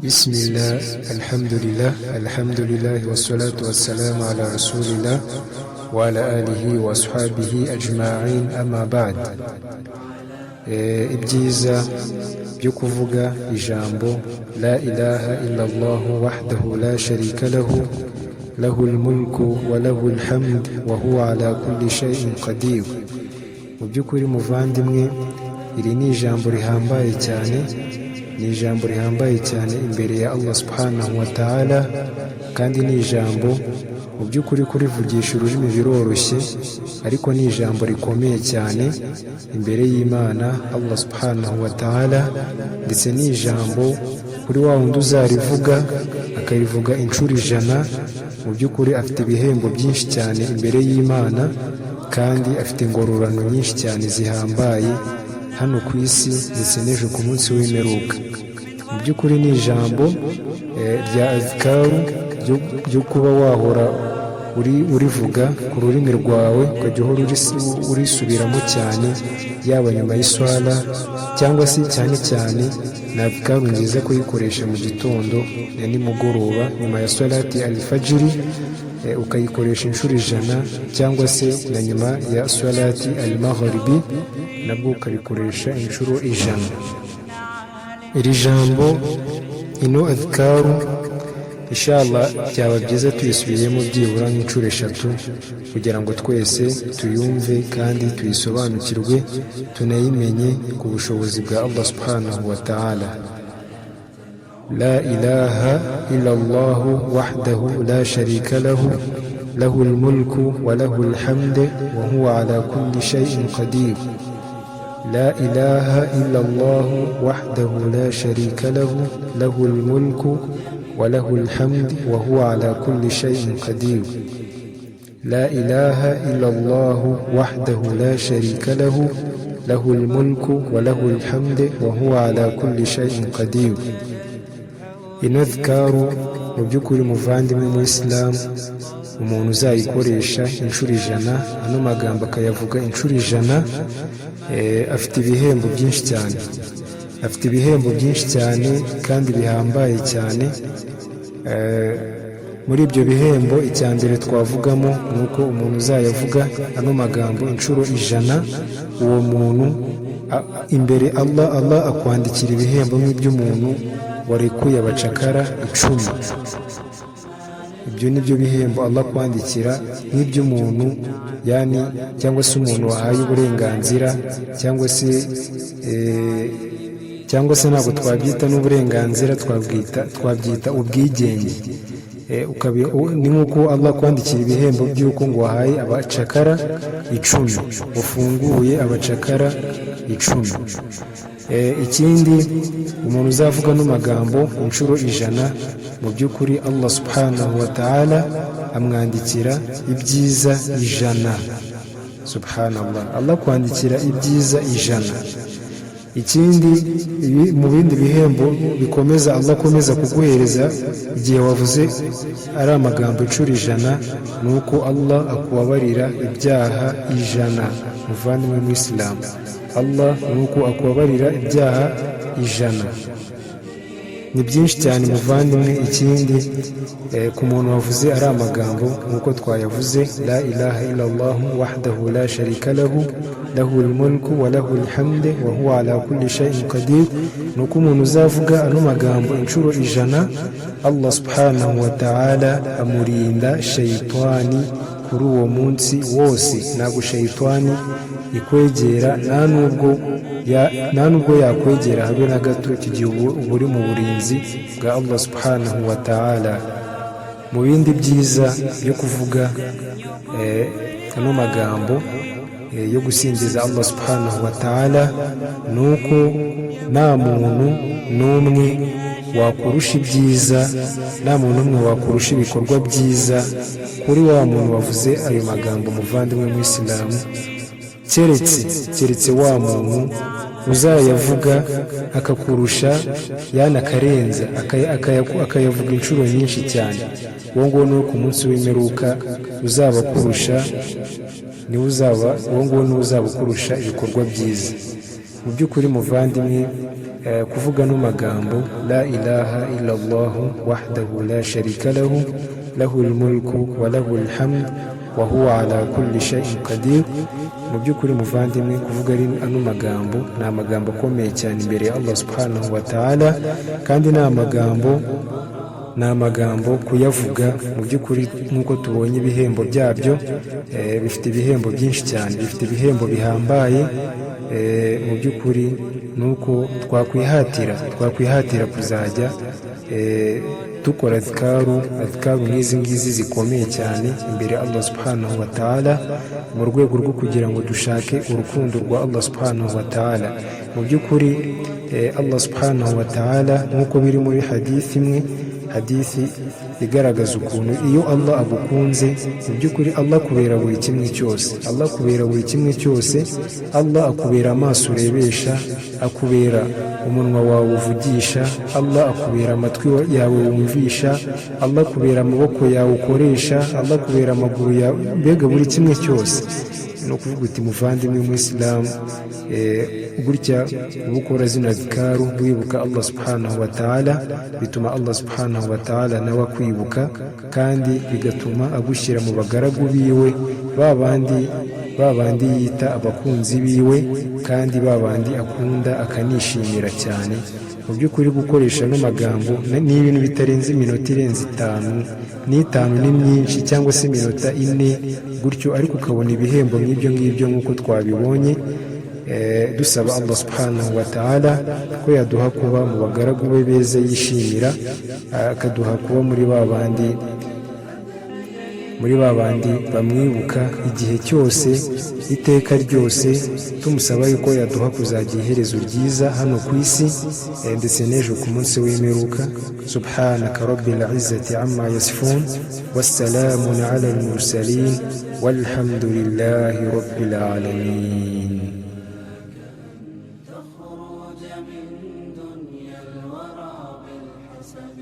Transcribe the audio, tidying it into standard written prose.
بسم الله الحمد لله والصلاة والسلام على رسول الله وعلى آله وأصحابه أجمعين أما بعد. ibyiza byo kuvuga ijambo la ilaha illallah wahdahu la sharika lahu lahul mulku wa lahul hamd wa huwa ala kulli shay'in qadir. Mu by'ukuri muvandimwe, iri ni ijambo rihambaye cyane, ni ijambo rihambaye cyane imbere ya Allah subhanahu wa ta'ala, kandi ni ijambo mu by'ukuri kurivugisha ururimi biroroshye, ariko ni ijambo rikomeye cyane imbere y'Imana Allah subhanahu wa ta'ala, ndetse ni ijambo kuri wa wundi uzarivuga akarivuga inshuro 100, mu by'ukuri afite ibihembo byinshi cyane imbere y'Imana, kandi afite ingororano nyinshi cyane zihambaye hano ku isi ndetse n'ejo ku munsi w'imperuka. Mu by'ukuri ni ijambo rya azkaru ryo kuba wahora urivuga ku rurimi rwawe, ukajya uhora urisubiramo cyane, yaba nyuma y'iswala cyangwa se cyane cyane ni azkaru nziza kuyikoresha mu gitondo na nimugoroba nyuma ya salati al-fajiri, ukayikoresha inshuro 100, cyangwa se na nyuma ya salati al-maghribi nabwo ukarikoresha inshuro 100. Iri jambo ino azkaru inshallah byaba byiza tuyisubiyemo byibura nk'inshuro 3 kugira ngo twese tuyumve kandi tuyisobanukirwe, tunayimenye ku bushobozi bwa Allah subhanahu wa ta'ala. La ilaha illallah wahdahu la sharika lahu lahul mulku wa lahul hamd wa huwa ala kulli shay'in qadir. لا إله إلا الله وحده لا شريك له له الملك وله الحمد وهو على كل شيء قدير. لا إله إلا الله وحده لا شريك له له الملك وله الحمد وهو على كل شيء قدير. inadhkaru mu by'ukuri muvandimwe mu Islam, umuntu uzayikoresha inshuro 100, ano magambo akayavuga inshuro 100, afite ibihembo byinshi cyane, afite ibihembo byinshi cyane kandi bihambaye cyane. Muri ibyo bihembo icya mbere twavugamo ni uko umuntu uzayavuga ano magambo inshuro 100, uwo muntu imbere Allah akwandikira ibihembo nk'iby'umuntu warekuye abacakara 10. Ibyo ni byo bihembo Allah kwandikira nk'iby'umuntu, yani cyangwa se umuntu wahaye uburenganzira, cyangwa se ntabwo twabyita n'uburenganzira, twabyita ubwigenge. Ni nk'uko Allah kwandikira ibihembo by'uko ngo wahaye abacakara 10, ufunguye abacakara 10. Ikindi, umuntu uzavuga n'amagambo inshuro 100, mu by'ukuri Allah subhanahu wa ta'ala amwandikira ibyiza 100. Subhanallah, Allah kwandikira ibyiza 100. Ikindi, mu bindi bihembo bikomeza Allah akomeza kuguhereza igihe wavuze ari amagambo inshuro 100, ni uko Allah akubabarira ibyaha 100. Muvandimwe mu Islam, Allah ni uko akubabarira ibyaha 100. Ni byinshi cyane muvandimwe. Ikindi, ku muntu wavuze ari amagambo nk'uko twayavuze, la ilaha illallah wahdahu la sharika lahu lahul mulku wa lahul hamd wa huwa ala kulli shay'in qadir, ni uko umuntu uzavuga ano magambo inshuro 100, Allah subhanahu wa ta'ala amurinda shayitani kuri uwo munsi wose. Ntabwo shayitani ikwegera, nta nubwo yakwegera habe na gato, igihe uba uri mu burinzi bwa Allah subhanahu wa ta'ala. Mu bindi byiza byo kuvuga ano magambo yo gusingiza Allah subhanahu wa ta'ala, ni uko nta muntu n'umwe wakurusha ibyiza, nta muntu n'umwe wakurusha ibikorwa byiza kuri wa muntu wavuze ayo magambo, muvandimwe mu Isilamu, keretse wa muntu uzayavuga akakurusha, yanakarenza akayavuga inshuro nyinshi cyane. Uwo nguwo ni ku munsi w'imperuka uzaba kurusha, uwo nguwo ni uzaba kurusha ibikorwa byiza. Mu by'ukuri muvandimwe, kuvuga no magambo la ilaha illa Allah wahdahu la sharika lahu lahul mulku wa lahul hamd wa huwa ala kulli shay'in qadir. Mu by'ukuri muvandimwe, kuvuga ano magambo ni amagambo akomeye cyane imbere ya Allah subhanahu wa ta'ala, kandi ni amagambo kuyavuga mu by'ukuri nk'uko tubonye ibihembo byabyo, bifite ibihembo byinshi cyane, bifite ibihembo bihambaye. Mu by'ukuri ni uko twakwihatira kuzajya dukora adhikaru nk'izi ngizi zikomeye cyane imbere ya Allah subhanahu wa ta'ala, mu rwego rwo kugira ngo dushake urukundo rwa Allah subhanahu wa ta'ala. Mu by'ukuri Allah subhanahu wa ta'ala nk'uko biri muri hadithi imwe, hadithi igaragaza ukuntu iyo Allah agukunze, mu by'ukuri Allah akubera buri kimwe cyose. Allah akubera buri kimwe cyose. Allah akubera amaso urebesha, akubera umunwa wawe uvugisha, Allah akubera amatwi yawe wumvisha, Allah akubera amaboko yawe ukoresha, Allah akubera amaguru yawe, mbega buri kimwe cyose. Ni ukuvuga uti muvandimwe w'Umuyisilamu, gutya uba ukora zino adhikaru wibuka Allah subhanahu wa ta'ala, bituma Allah subhanahu wa ta'ala nawe akwibuka, kandi bigatuma agushyira mu bagaragu biwe, babandi yita abakunzi biwe, kandi babandi akunda akanishimira cyane. Mu by'ukuri gukoresha no magambo ni ibintu bitarenze iminota irenze 5 ni myinshi, cyangwa se iminota 4 gutyo, ariko ukabona ibihembo nk'ibyo ngibyo nk'uko twabibonye. Dusaba Allah subhanahu wa ta'ala ko yaduha kuba mu bagaragu be beza yishimira, akaduha kuba muri babandi bamwibuka igihe cyose, iteka ryose, tumusaba yuko yaduha kuzagira iherezo ryiza hano ku isi ndetse n'ejo ku munsi w'imperuka. Subhanaka rabbil izzati amma yasifun, wassalamun ala al-mursalin, walhamdulillahi rabbil alamin. تخرج من دنيا الورى بالحسب